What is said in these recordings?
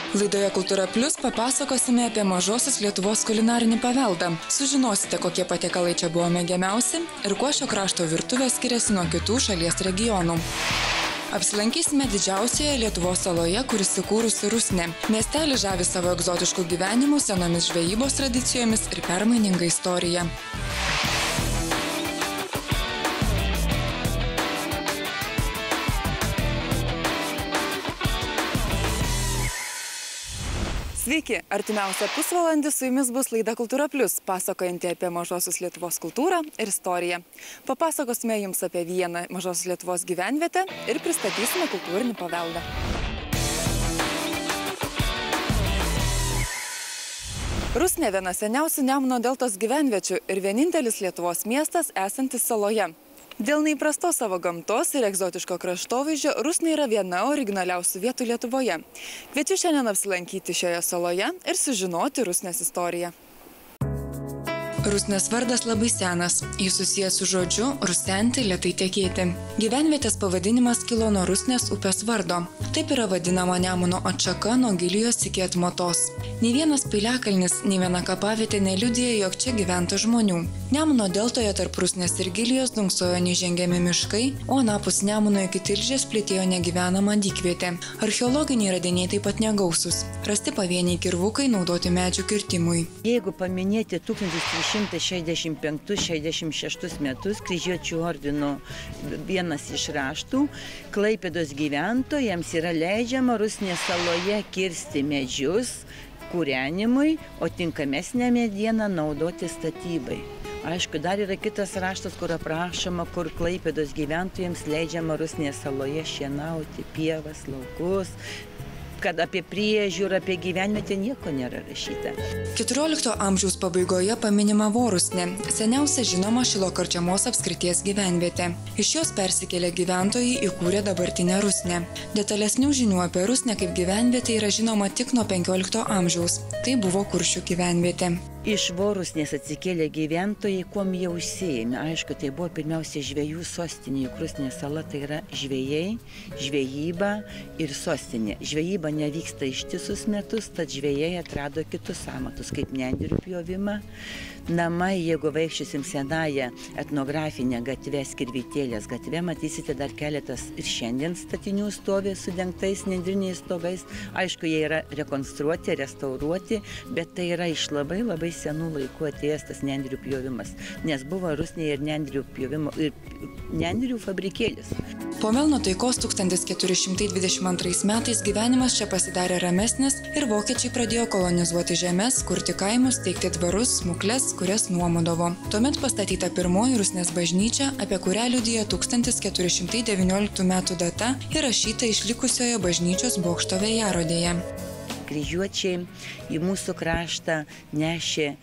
Laidoje Kultūra Plius papasakosime apie mažosios Lietuvos kulinarinį paveldą. Sužinosite, kokie patiekalai čia buvo mėgiamiausi ir kuo šio krašto virtuvė skiriasi nuo kitų šalies regionų. Apsilankysime didžiausioje Lietuvos saloje, kuris įkūrusi Rusnė. Miestelis žavi savo egzotiškų gyvenimų, senomis žvejybos tradicijomis ir permaininga istorija. Sveiki, artimiausią pusvalandį su jumis bus laida Kultūra Plius, pasakojanti apie mažosios Lietuvos kultūrą ir istoriją. Papasakosime jums apie vieną mažosios Lietuvos gyvenvietę ir pristatysime kultūrinį paveldą. Rusnė viena seniausių Nemuno deltos gyvenviečių ir vienintelis Lietuvos miestas esantis saloje. Dėl neįprastos savo gamtos ir egzotiško kraštovaizdžio Rusnė yra viena originaliausių vietų Lietuvoje. Kviečiu šiandien apsilankyti šioje saloje ir sužinoti Rusnės istoriją. Rusnės vardas labai senas. Jis susijęs su žodžiu rusenti, lėtai tekėti. Gyvenvietės pavadinimas kilo nuo Rusnės upės vardo. Taip yra vadinama Nemuno atšaka nuo Gilijos iki Atmatos. Nei vienas piliakalnis, nei viena kapavietė neliudija, jog čia gyventa žmonių. Nemuno deltoje tarp Rusnės ir Gilijos dunksojo neįžengiami miškai, o anapus Nemuno iki Tilžės plytėjo negyvenama dykvietė. Archeologiniai radiniai taip pat negausus. Rasti pavieniai kirvukai naudoti medžių kirtimui. Jeigu paminėti 1365-66 metus Kryžiuočių ordino vienas iš raštų, Klaipėdos gyventojams yra leidžiama Rusnės saloje kirsti medžius kūrenimui, o tinkamesnę medieną naudoti statybai. Aišku, dar yra kitas raštas, kur aprašoma, kur Klaipėdos gyventojams leidžiama Rusnės saloje šienauti pievas, laukus, kad apie priežiūrą, apie gyvenvietę nieko nėra rašyta. 14 amžiaus pabaigoje paminima Vorusnė, seniausia žinoma Šilo Karčemos apskrities gyvenvietė. Iš jos persikėlę gyventojai įkūrė dabartinę Rusnę. Detalesnių žinių apie Rusnę kaip gyvenvietę yra žinoma tik nuo 15 amžiaus. Tai buvo Kuršių gyvenvietė. Iš Vorusnės atsikėlė gyventojai, kuom jie užsiėmė. Aišku, tai buvo pirmiausia žvejų sostinė. Juk Rusnės sala tai yra žvejai, žvejyba ir sostinė. Žvejyba nevyksta ištisus metus, tad žvejai atrado kitus amatus, kaip nendrių pjovimą. Namai, jeigu vaikščiosim senąją etnografinę gatvę, Skirvytėlės gatvę, matysite dar keletas ir šiandien statinių stovi su dengtais nendriniais stogais. Aišku, jie yra rekonstruoti, restauruoti, bet tai yra iš labai senų laikų atėjęs tas nendrių pjovimas, nes buvo Rusnėje ir nendrių pjovimo ir nendrių fabrikėlis. Po Melno taikos 1422 metais gyvenimas čia pasidarė ramesnis ir vokiečiai pradėjo kolonizuoti žemes, kurti kaimus, teikti dvarus, smukles, kurias nuomodavo. Tuomet pastatyta pirmoji Rusnės bažnyčia, apie kurią liudija 1419 metų data įrašyta išlikusioje bažnyčios bokšto Vėjarodėje. Kryžiuočiai į mūsų kraštą nešė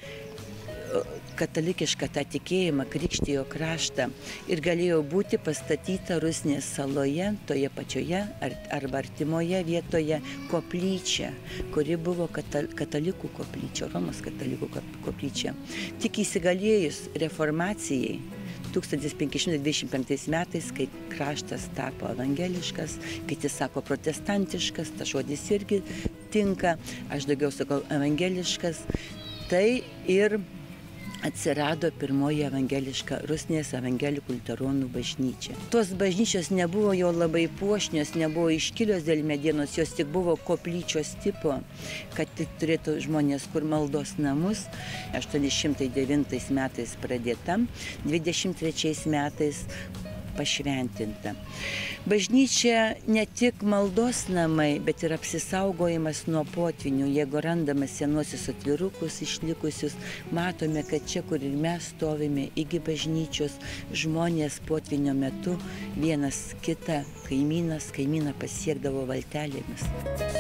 katalikišką tą tikėjimą, krikštijo kraštą ir galėjo būti pastatyta Rusnės saloje, toje pačioje arba artimoje vietoje koplyčia, kuri buvo katalikų koplyčia, Romos katalikų koplyčia. Tik įsigalėjus reformacijai 1525 metais, kai kraštas tapo evangeliškas, kiti sako protestantiškas, tas žodis irgi tinka, aš daugiau sakau evangeliškas, tai ir atsirado pirmoji evangeliška Rusnės evangelikų liuteronų bažnyčia. Tos bažnyčios nebuvo jo labai puošnios, nebuvo iškilios dėl medienos, jos tik buvo koplyčios tipo, kad tik turėtų žmonės kur maldos namus. 809 metais pradėta, 23 metais pašventinta. Bažnyčia ne tik maldos namai, bet ir apsisaugojimas nuo potvinių. Jeigu randame senuosius atvirukus išlikusius, matome, kad čia, kur ir mes stovime, iki bažnyčios, žmonės potvinio metu vienas kitą, kaimyną pasiekdavo valtelėmis.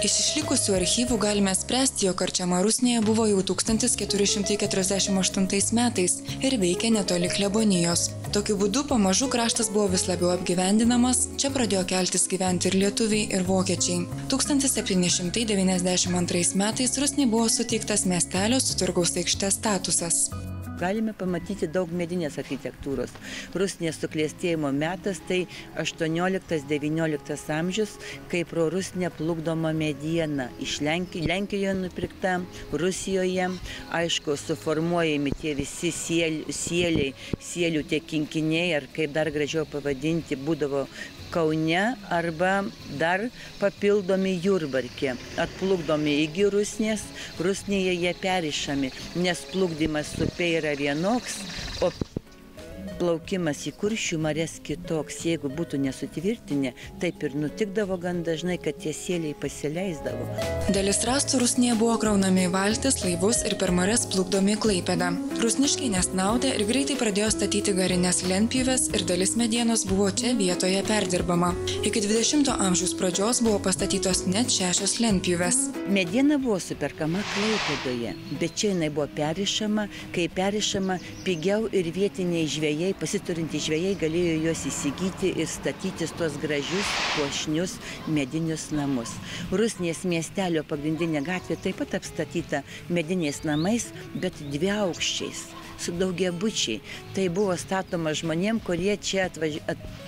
Iš išlikusių archyvų galime spręsti, jog Karčema Rusnėje buvo jau 1448 metais ir veikė netoli klebonijos. Tokiu būdu pamažu kraštas buvo vis labiau apgyvendinamas, čia pradėjo keltis gyventi ir lietuviai, ir vokiečiai. 1792 metais Rusnei buvo suteiktas miestelio su turgaus aikšte statusas. galime pamatyti daug medinės architektūros. Rusnės suklestėjimo metas tai 18-19 amžius, kai pro Rusnę plukdoma mediena iš Lenkijoje nupirkta, Rusijoje, aišku, suformuojami tie visi sielių tie kinkiniai, ar kaip dar gražiau pavadinti, būdavo Kaune arba dar papildomi Jurbarke, atplukdomi iki Rusnės, Rusnėje jie perišami, nes plukdymas upe yra vienoks, o plaukimas į Kuršių marias kitoks. Jeigu būtų nesutvirtinę, taip ir nutikdavo gan dažnai, kad tie sieliai pasileisdavo. Dalis rąstų Rusnėje buvo kraunami į valtis, laivus ir per marias plukdomi į Klaipėdą. Rusniškiai nesnaudė ir greitai pradėjo statyti garinės lentpjūves ir dalis medienos buvo čia vietoje perdirbama. Iki 20 amžiaus pradžios buvo pastatytos net 6 lentpjūves. Mediena buvo superkama Klaipėdoje, bet čia jinai buvo perišama, kai perišama pigiau ir vietiniai žvejai, pasiturintys žvejai galėjo juos įsigyti ir statytis tuos gražius, puošnius medinius namus. Rusnės miestelio pagrindinė gatvė taip pat apstatyta mediniais namais, bet dviaukščiais, su daugiabučiai. Tai buvo statoma žmonėm, kurie čia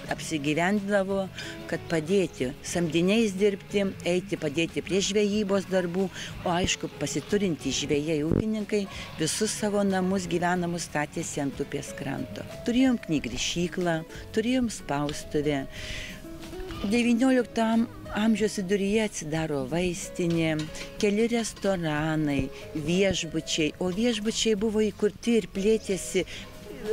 apsigyvendavo, kad padėti samdiniais dirbti, eiti padėti prie žvejybos darbų, o aišku, pasiturintys žvejai ūkininkai visus savo namus gyvenamus statėsi ant upės kranto. Turėjom knygrišyklą, turėjom spaustuvę. 19 amžiaus viduryje atsidaro vaistinė, keli restoranai, viešbučiai, o viešbučiai buvo įkurti ir plėtėsi.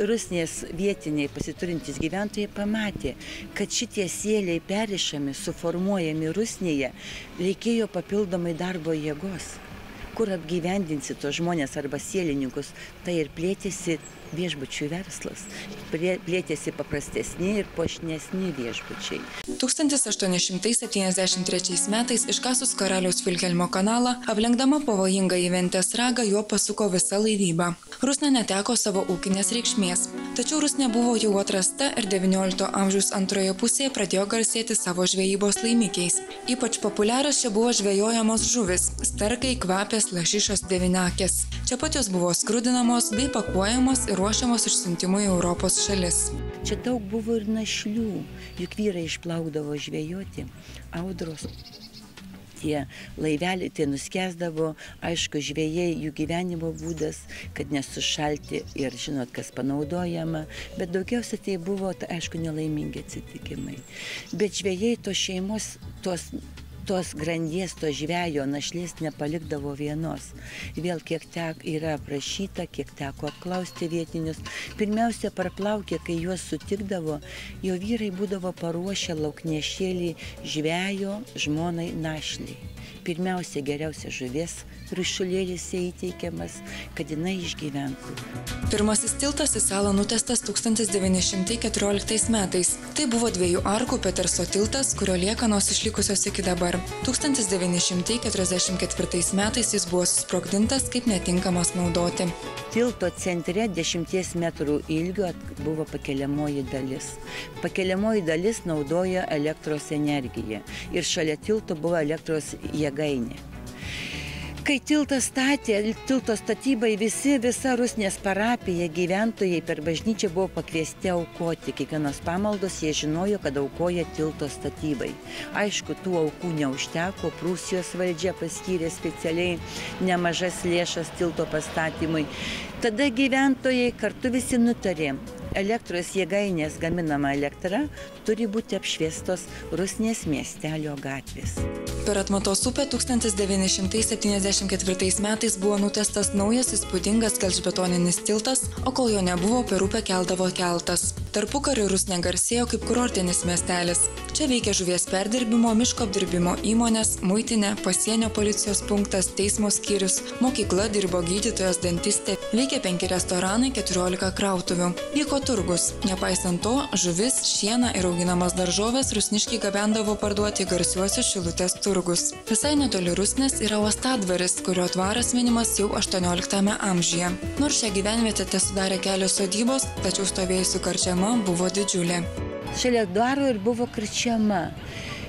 Rusnės vietiniai pasiturintys gyventojai pamatė, kad šitie sieliai perišami, suformuojami Rusnėje, reikėjo papildomai darbo jėgos. Kur apgyvendinsi tos žmonės arba sielininkus, tai ir plėtėsi viešbučių verslas. Plėtėsi paprastesni ir puošnesni viešbučiai. 1873 metais iškasus Karaliaus Vilhelmo kanalą, aplenkdama pavojingą Ventės ragą, juo pasuko visa laivyba. Rusnė neteko savo ūkinės reikšmės. Tačiau Rusnė buvo jau atrasta ir 19 amžiaus antroje pusėje pradėjo garsėti savo žvejybos laimikiais. Ypač populiarios čia buvo žvejojamos žuvis – sterkai, kvapės, lašišos, devynakės. Čia pat jos buvo skrudinamos bei pakuojamos ir ruošiamos išsiuntimui į Europos šalis. Čia daug buvo ir našlių, juk vyrai išplaukdavo žvejoti, audros. Tie laiveliai, tai nuskęsdavo, aišku, žvejai, jų gyvenimo būdas, kad nesušalti ir žinot, kas panaudojama, bet daugiausia tai buvo, aišku, nelaimingi atsitikimai. Bet žvejai tos šeimos, tos grandies, to žvejo našlės nepalikdavo vienos. Vėl kiek yra aprašyta, kiek teko apklausti vietinius. Pirmiausia, parplaukė, kai juos sutikdavo, jo vyrai būdavo paruošę lauknešėlį žvejo žmonai našliai. Pirmiausia, geriausia žuvies ryšulėlis įteikiamas, kad jinai išgyventų. Pirmasis tiltas į salą nutiestas 1914 metais. Tai buvo 2 arkų Peterso tiltas, kurio liekanos išlikusios iki dabar. 1944 metais jis buvo susprogdintas kaip netinkamas naudoti. Tilto centre 10 metrų ilgio buvo pakeliamoji dalis. Pakeliamoji dalis naudoja elektros energiją ir šalia tilto buvo elektros jėgainė. Kai tiltą statė, tilto statybai visa Rusnės parapija, gyventojai per bažnyčią buvo pakviesti aukoti. Kiekvienos pamaldos jie žinojo, kad aukoja tilto statybai. Aišku, tų aukų neužteko, Prūsijos valdžia paskyrė specialiai nemažas lėšas tilto pastatymui. Tada gyventojai kartu visi nutarė, elektros jėgainės gaminama elektra turi būti apšviestos Rusnės miestelio gatvės. Per Atmatos upę 1974 metais buvo nutiestas naujas įspūdingas gelžbetoninis tiltas, o kol jo nebuvo, per upę keldavo keltas. Tarpukariu Rusnė garsėjo kaip kurortinis miestelis. Čia veikė žuvies perdirbimo, miško apdirbimo įmonės, muitinė, pasienio policijos punktas, teismo skyrius, mokykla, dirbo gydytojas, dantistė, veikė 5 restoranai, 14 krautuvių. Vyko turgus. Nepaisant to, žuvis, šieną ir auginamas daržovės rusniškiai gabendavo parduoti garsiuosius Šilutės turgus. Visai netoli Rusnės yra Uostadvaris, kurio dvaras minimas jau 18 amžiuje. Nors šią gyvenvietę tesudarė kelios sodybos, tačiau stovėjusi karčiama buvo didžiulė. Šalia dvaro ir buvo karčiama.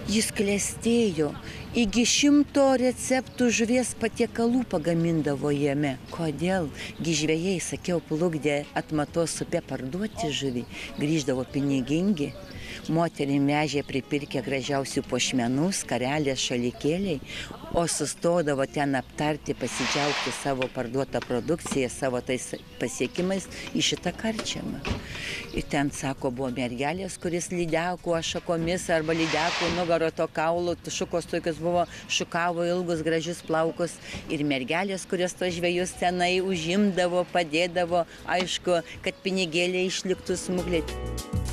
Jis klestėjo. Iki 100 receptų žuvies patiekalų pagamindavo jame. Kodėl? Gi žvejai, sakiau, plukdė Atmatos upe parduoti žuvį, grįždavo pinigingi. Moterim vežė pripirkę gražiausių puošmenų, skarelės, šalikėliai, o sustodavo ten aptarti, pasidžiaugti savo parduotą produkciją, savo tais pasiekimais į šitą karčiamą. Ir ten, sako, buvo mergelės, kuris lydeko šakomis arba lydeko nugaro to kaulo, šukos tokios buvo, šukavo ilgus gražius plaukus ir mergelės, kurios to žvejus tenai užimdavo, padėdavo, aišku, kad pinigėliai išliktų smuglėti.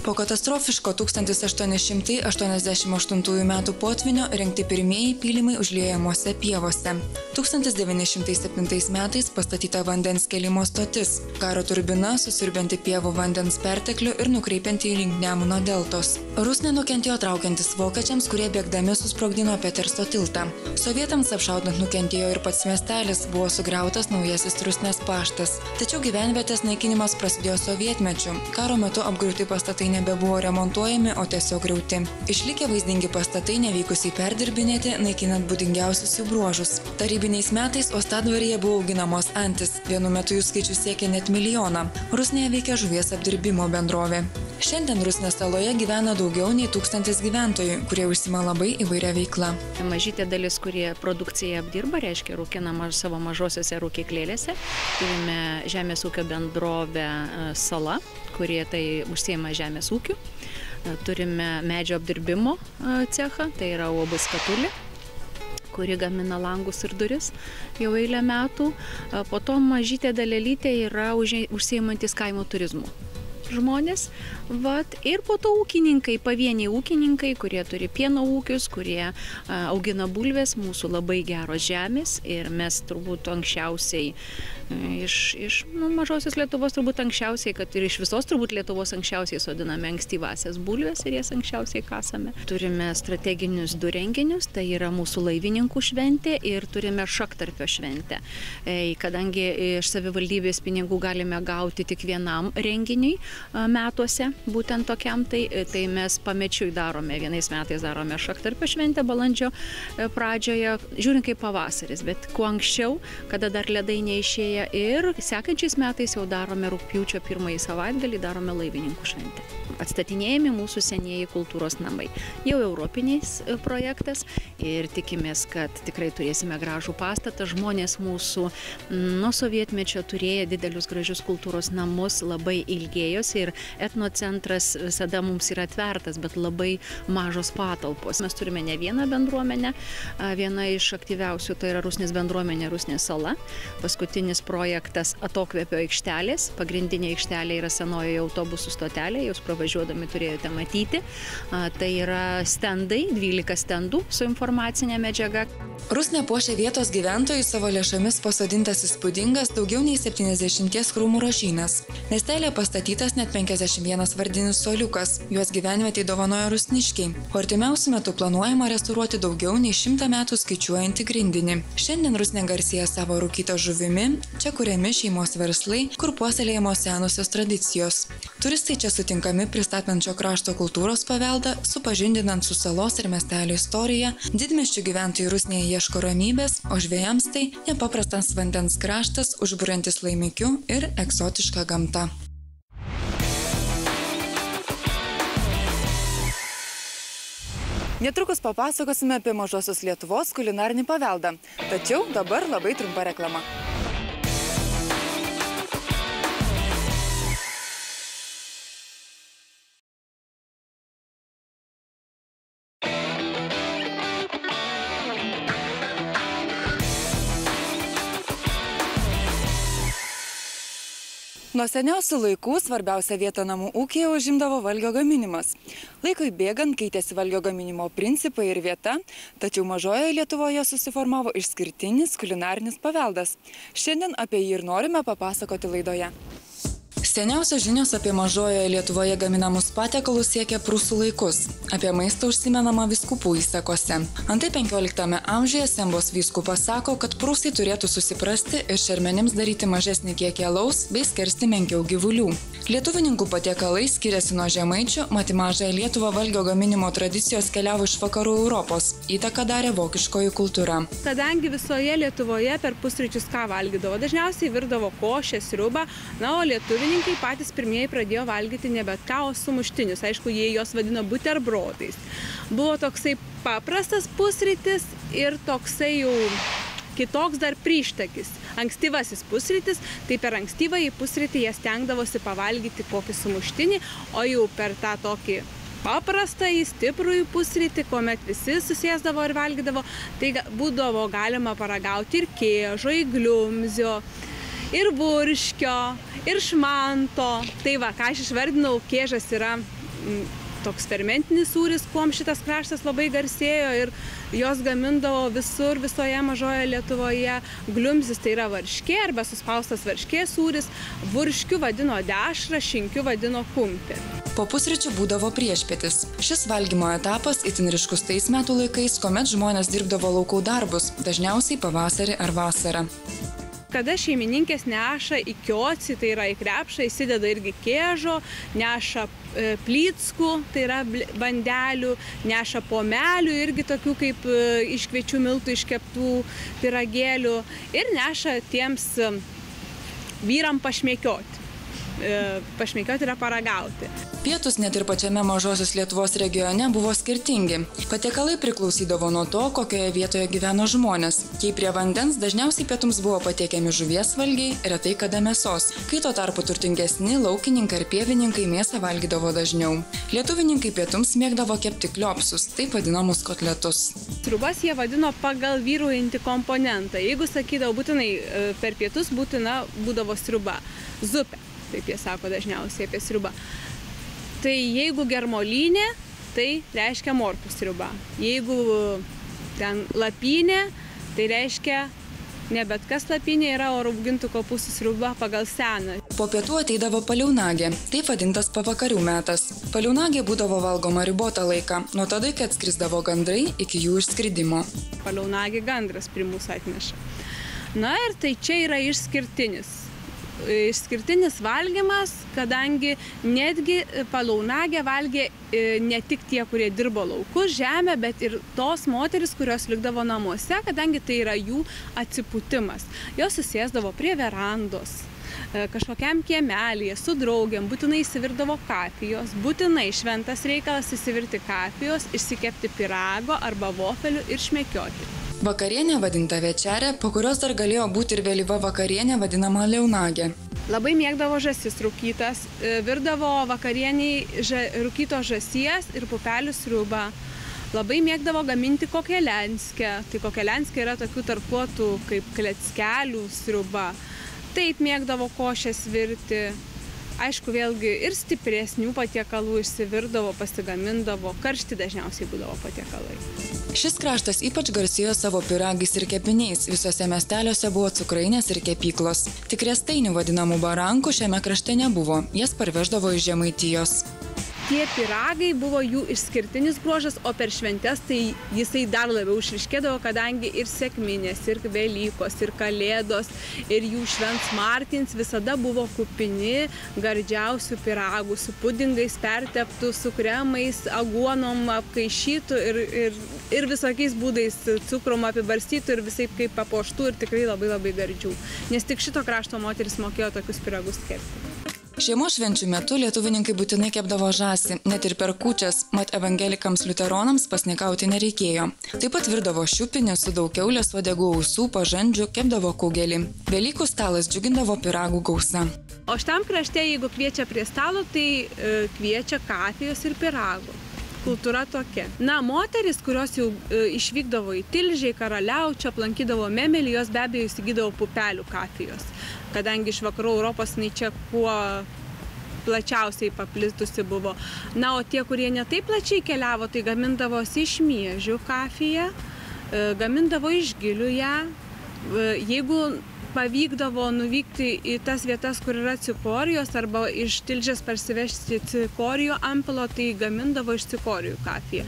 Po katastrofiško 1888 m. potvynio rengti pirmieji pylimai užliejamose pievose. 1907 metais pastatyta vandens kėlimo stotis, karo turbina susiurbianti pievų vandens perteklių ir nukreipianti į link Nemuno deltos. Rusnė nukentėjo traukiantis vokiečiams, kurie bėgdami susprogdino Peterso tiltą. Sovietams apšaudant nukentėjo ir pats miestelis, buvo sugriautas naujasis Rusnės paštas. Tačiau gyvenvietės naikinimas prasidėjo sovietmečiu. Karo metu apgriauti pastatai nebebuvo remontuojami, o tiesiog griauti. Išlikę vaizdingi pastatai nevykusiai perdirbinėti, naikinant būdingiausius jų bruožus. Tarybiniais metais Uostadvaryje buvo auginamos antis. Vienu metu jų skaičius siekė net 1 milijoną. Rusnėje veikia žuvies apdirbimo bendrovė. Šiandien Rusnės saloje gyvena daugiau nei 1000 gyventojų, kurie užsima labai įvairia veikla. Mažytė dalis, kurie produkciją apdirba, reiškia rūkinama savo mažosiuose rūkyklėlėse. Turime žemės ūkio bendrovę Sala, kurie tai užsiima žemės ūkiu. Turime medžio apdirbimo cechą, tai yra UAB Skatulė, kuri gamina langus ir duris jau eilę metų. Po to mažytė dalelytė yra užsiimantis kaimo turizmu žmonės. Ir po to ūkininkai, pavieniai ūkininkai, kurie turi pieno ūkius, kurie augina bulves, mūsų labai geros žemės. Ir mes turbūt anksčiausiai iš mažosios Lietuvos, turbūt anksčiausiai, kad ir iš visos turbūt Lietuvos anksčiausiai sodiname ankstyvasias bulves ir jas anksčiausiai kasame. Turime strateginius 2 renginius, tai yra mūsų laivininkų šventė ir turime šaktarpio šventę. Kadangi iš savivaldybės pinigų galime gauti tik vienam renginiui metuose, būtent tokiam, tai mes pamečiui darome. Vienais metais darome šaktarpio šventę balandžio pradžioje, žiūrint kaip pavasaris, bet kuo anksčiau, kada dar ledai neišėję, ir sekančiais metais jau darome rugpjūčio 1 savaitgalį, darome laivininkų šventę. Atstatinėjami mūsų senieji kultūros namai. Jau europiniais projektas ir tikimės, kad tikrai turėsime gražų pastatą. Žmonės mūsų nuo sovietmečio turėjo didelius gražius kultūros namus, labai ilgėjosi ir etnocentras visada mums yra atvertas, bet labai mažos patalpos. Mes turime ne vieną bendruomenę, viena iš aktyviausių tai yra Rusnės bendruomenė Rusnės sala. Paskutinis projektas atokvėpio aikštelės. Pagrindinė aikštelė yra senojoje autobusų stotelė, jūs pravažiuodami turėjote matyti. Tai yra stendai, 12 stendų su informacinė medžiaga. Rusnė puošia vietos gyventojų savo lėšomis pasodintas įspūdingas daugiau nei 70 krūmų rožynas. Miestelė pastatytas net 51 vardinis suoliukas, juos gyvenvietei dovanojo rusniškiai, o artimiausiu metu planuojama restauruoti daugiau nei 100 metų skaičiuojantį grindinį. Šiandien Rusnė garsėja savo rūkytą žuvimi, čia kuriami šeimos verslai, kur puoselėjamos senosios tradicijos. Turistai čia sutinkami pristatant šio krašto kultūros paveldą, supažindinant su salos ir miestelio istorija. Didmiesčių gyventojai Rusnėje ieško ramybės, o žvejams tai nepaprastas vandens kraštas, užburiantis laimikiu ir egzotiška gamta. Netrukus papasakosime apie mažosios Lietuvos kulinarinį paveldą. Tačiau dabar labai trumpa reklama. Nuo seniausių laikų svarbiausia vieta namų ūkyje užimdavo valgio gaminimas. Laikui bėgant keitėsi valgio gaminimo principai ir vieta, tačiau mažojoje Lietuvoje susiformavo išskirtinis kulinarinis paveldas. Šiandien apie jį ir norime papasakoti laidoje. Seniausios žinios apie mažojoje Lietuvoje gaminamus patiekalus siekia prūsų laikus. Apie maistą užsimenama vyskupų įsakose. Antai 15 amžiuje Sembos vyskupas sako, kad prūsai turėtų susiprasti ir šermenims daryti mažesnį kiekį alaus bei skersti menkiau gyvulių. Lietuvininkų patiekalai skiriasi nuo žemaičių, mat į mažąją Lietuvą valgio gaminimo tradicijos keliavo iš vakarų Europos. Įtaką darė vokiškoji kultūra. Kadangi visoje Lietuvoje per pusryčius ką valgydavo? Dažniausiai virdavo košę, sriubą, o lietuvininkai patys pirmieji pradėjo valgyti ne bet ką, o sumuštinius. Aišku, jie juos vadino buterbrodais. Buvo toksai paprastas pusrytis ir toksai jau kitoks dar prieštakis. Ankstyvasis pusrytis, tai per ankstyvąjį pusrytį jie stengdavosi pavalgyti kokį sumuštinį, o jau per tą tokį paprastąjį, stiprųjį pusrytį, kuomet visi susėsdavo ir valgydavo, tai būdavo galima paragauti ir kėžo, ir gliumzio, ir vurškio, ir šmanto. Tai va, ką aš išvardinau, kėžas yra toks fermentinis sūris, kuom šitas kraštas labai garsėjo ir jos gamindavo visur, visoje mažoje Lietuvoje. Gliumzis tai yra varškė arba suspaustas varškės sūris, vurškiu vadino dešrą, šinkiu vadino kumpį. Po pusryčių būdavo priešpietis. Šis valgymo etapas itin ryškus tais metų laikais, kuomet žmonės dirbdavo laukų darbus, dažniausiai pavasarį ar vasarą. Kada šeimininkės neša į kiocį, tai yra į krepšą, įsideda irgi kėžo, neša plyckų, tai yra bandelių, neša pomelių, irgi tokių kaip iš kviečių miltų iškeptų pyragėlių ir neša tiems vyram pašmėkioti. Pašmėkioti yra paragauti. Pietus net ir pačiame mažosios Lietuvos regione buvo skirtingi. Patiekalai priklausydavo nuo to, kokioje vietoje gyveno žmonės. Jei prie vandens, dažniausiai pietums buvo patiekiami žuvies valgiai, retai kada mėsos. Kai tuo tarpu turtingesni laukininkai ir pievininkai mėsą valgydavo dažniau. Lietuvininkai pietums mėgdavo kepti kliopsus, taip vadinamus kotletus. Sriubas jie vadino pagal vyraujantį komponentą. Jeigu sakydavo būtinai per pietus būdavo sriuba, zupė. Taip jie sako dažniausiai apie sriubą. Tai jeigu germolinė, tai reiškia morkų sriuba. Jeigu ten lapinė, tai reiškia ne bet kas lapinė yra, o raugintų kopūstų sriuba pagal seną. Po pietų ateidavo paliaunagė, taip vadintas pavakarių metas. Paliaunagė būdavo valgoma ribotą laiką, nuo tada, kai atskrisdavo gandrai iki jų išskridimo. Paliaunagė gandras prie mūsų atneša. Na ir tai čia yra išskirtinis valgymas, kadangi netgi palaunagę valgė ne tik tie, kurie dirbo laukus, žemę, bet ir tos moteris, kurios likdavo namuose, kadangi tai yra jų atsipūtimas. Jos susėsdavo prie verandos, kažkokiam kiemelyje, su draugiam, būtinai įsivirdavo kafijos, būtinai šventas reikalas įsivirti kafijos, išsikepti pyrago arba vofelių ir šmekioti. Vakarienė vadinta večerė, po kurios dar galėjo būti ir vėlyva vakarienė vadinama liaunagė. Labai mėgdavo žąsis rūkytas, virdavo vakarieniai rūkyto žąsies ir pupelių sriubą. Labai mėgdavo gaminti kokelenskę, tai kokelenskė yra tokių tarkuotų kaip kleckelių sriuba. Taip mėgdavo košės virti. Aišku, vėlgi ir stipresnių patiekalų išsivirdavo, pasigamindavo, karšti dažniausiai būdavo patiekalai. Šis kraštas ypač garsėjo savo pyragais ir kepiniais, visose miesteliuose buvo cukrainės ir kepyklos. Tik riestainių vadinamų barankų šiame krašte nebuvo, jas parveždavo iš Žemaitijos. Tie pyragai buvo jų išskirtinis bruožas, o per šventes tai jisai dar labiau išryškėdavo, kadangi ir sekminės, ir Velykos, ir Kalėdos, ir jų švents Martins visada buvo kupini gardžiausių pyragų, su pudingais perteptų, su kremais, aguonom apkaišytų ir visokiais būdais cukrum apibarstytų ir visai kaip papuoštų ir tikrai labai labai gardžių. Nes tik šito krašto moteris mokėjo tokius pyragus kepti. Žiemos švenčių metu lietuvininkai būtinai kepdavo žąsį, net ir per kūčias, mat evangelikams liuteronams pasnikauti nereikėjo. Taip pat virdavo šiupinį su daug kiaulės uodegų ausų, pažandžių, kepdavo kugelį. Velykų stalas džiugindavo pyragų gausa. O šitam krašte, jeigu kviečia prie stalo, tai kviečia kafijos ir pyragų. Kultūra tokia. Na, moteris, kurios jau išvykdavo į Tilžę, Karaliaučių, aplankydavo Memelį, jos be abejo įsigydavo pupelių kafijos. Kadangi iš vakarų Europos čia kuo plačiausiai paplistusi buvo. Na, o tie, kurie netaip plačiai keliavo, tai gamindavosi iš miežių kafiją, gamindavo iš gilių ją. Jeigu pavykdavo nuvykti į tas vietas, kur yra cikorijos, arba iš Tilžės parsivežti cikorijų ampilo, tai gamindavo iš cikorijų kafiją.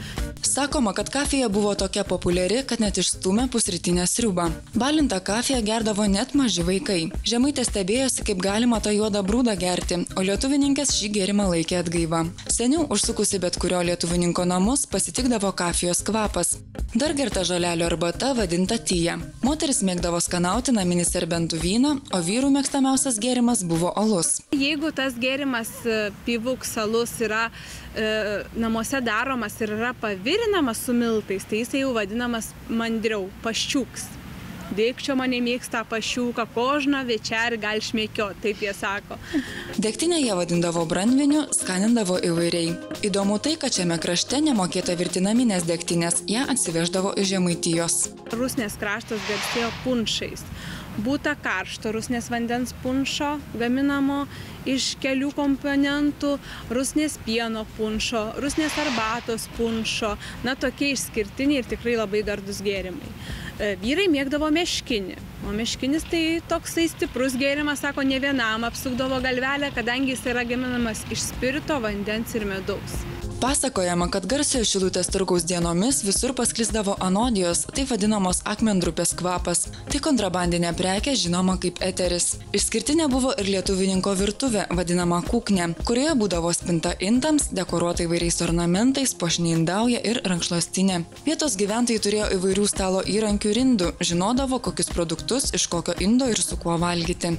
Sakoma, kad kafija buvo tokia populiari, kad net išstūmė pusrytinę sriubą. Balintą kafiją gerdavo net maži vaikai. Žemaitė stebėjosi, kaip galima tą juodą brūdą gerti, o lietuvininkės šį gėrimą laikė atgaivą. Seniau užsukusi bet kurio lietuvininko namus pasitikdavo kafijos kvapas. Dar gerta žolelio arbata vadinta tyja. Moteris mėgdavo skanauti naminį serbentų vyną, o vyrų mėgstamiausias gėrimas buvo alus. Jeigu tas gėrimas pivuks alus yra namuose daromas ir yra pavirinamas su miltais, tai jis jau vadinamas mandriau, paščiuks. Dėkčio mane mėgsta pašiūką, kožną, večerį gal šmėkio, taip jie sako. Degtinę jie vadindavo brandviniu, skanindavo įvairiai. Įdomu tai, kad šiame krašte nemokėta virti naminės degtinės, ją atsiveždavo iš Žemaitijos. Rusnės kraštas garsėjo punšais. Būta karšto rusnės vandens punšo, gaminamo iš kelių komponentų, rusnės pieno punšo, rusnės arbatos punšo, tokie išskirtiniai ir tikrai labai gardus gėrimai. Vyrai mėgdavo meškinį, o meškinis tai toksai stiprus gėrimas, sako, ne vienam apsukdavo galvelę, kadangi jis yra gaminamas iš spirito, vandens ir medaus. Pasakojama, kad garsiojo Šilutės turgaus dienomis visur pasklisdavo anodijos, taip vadinamos akmendrupės kvapas. Tai kontrabandinė prekė žinoma kaip eteris. Išskirtinė buvo ir lietuvininko virtuvė, vadinama kuknė, kurioje būdavo spinta indams, dekoruota įvairiais ornamentais, puošni indauja ir rankšluostinė. Vietos gyventojai turėjo įvairių stalo įrankių ir indų, žinodavo, kokius produktus iš kokio indo ir su kuo valgyti.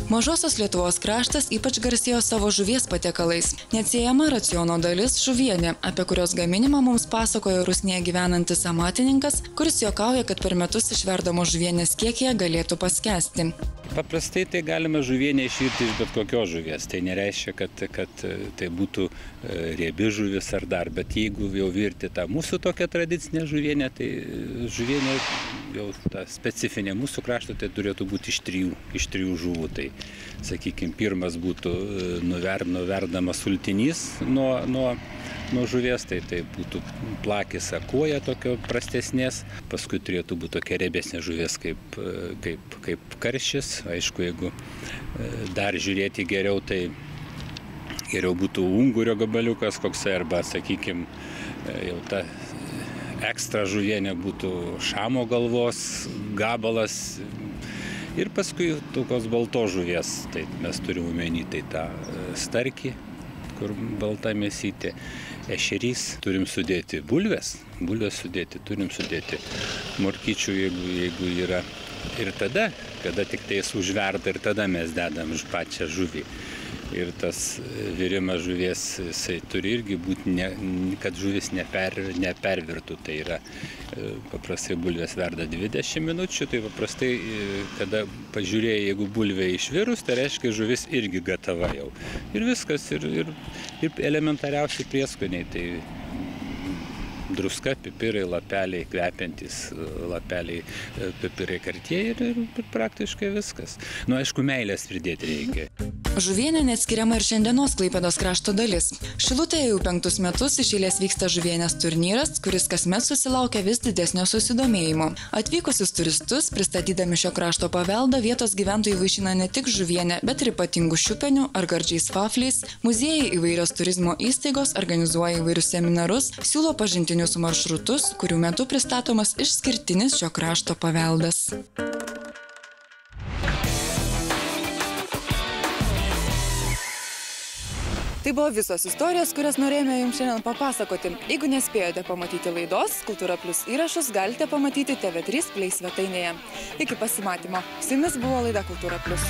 Mažosios Lietuvos kraštas ypač garsėjo savo žuvies patiekalais. Neatsiejama raciono dalis žuvienė, apie kurios gaminimą mums pasakojo Rusnėje gyvenantis amatininkas, kuris juokauja, kad per metus išverdamos žuvienės kiekyje galėtų paskesti. Paprastai tai galima žuvienę išvirti iš bet kokios žuvies. Tai nereiškia, kad tai būtų riebi žuvis ar dar, bet jeigu jau virti tą mūsų tokią tradicinę žuvienę, tai žuvienė jau ta specifinė mūsų krašto, tai turėtų būti iš trijų žuvų. Tai, sakykime, pirmas būtų nuverdamas sultinys nuo žuvies, tai būtų plakis akuoja tokio prastesnės, paskui turėtų būti tokia riebesnė žuvies kaip karšis. Aišku, jeigu dar žiūrėti geriau, tai geriau būtų ungurio gabaliukas koksai, arba, sakykime, jau ta ekstra žuvienė būtų šamo galvos gabalas. Ir paskui tokios baltos žuvies, tai mes turime omeny tai tą starkį, kur balta mėsytė, ešerys, turim sudėti bulves sudėti, turim sudėti morkyčių, jeigu yra. Ir tada, kada tik tai užverda, ir tada mes dedam iš pačią žuvį. Ir tas virimas žuvies, jisai turi irgi būti, kad žuvis nepervirtų. Tai yra, paprastai bulvės verda 20 minučių, tai paprastai, kada pažiūrėjai, jeigu bulvė išvirus, tai reiškia, žuvis irgi gatava jau. Ir viskas, ir elementariausi prieskoniai, tai druska, pipirai, lapeliai, kvepiantys lapeliai, pipirai kartieji ir praktiškai viskas. Aišku, meilės pridėti reikia. Žuvienė neatskiriama ir šiandienos Klaipėdos krašto dalis. Šilutėje jau 5 metus iš eilės vyksta žuvienės turnyras, kuris kasmet susilaukia vis didesnio susidomėjimo. Atvykusius turistus, pristatydami šio krašto paveldą, vietos gyventojai vaišina ne tik žuvienę, bet ir ypatingų šiupenių ar gardžiais vafliais. Muziejai, įvairios turizmo įstaigos organizuoja įvairius seminarus, siūlo pažintinius maršrutus, kurių metu pristatomas išskirtinis šio krašto paveldas. Tai buvo visos istorijos, kurias norėjome jums šiandien papasakoti. Jeigu nespėjote pamatyti laidos, Kultūra Plius įrašus galite pamatyti TV3 Play svetainėje. Iki pasimatymo. Su jumis buvo laida Kultūra Plius.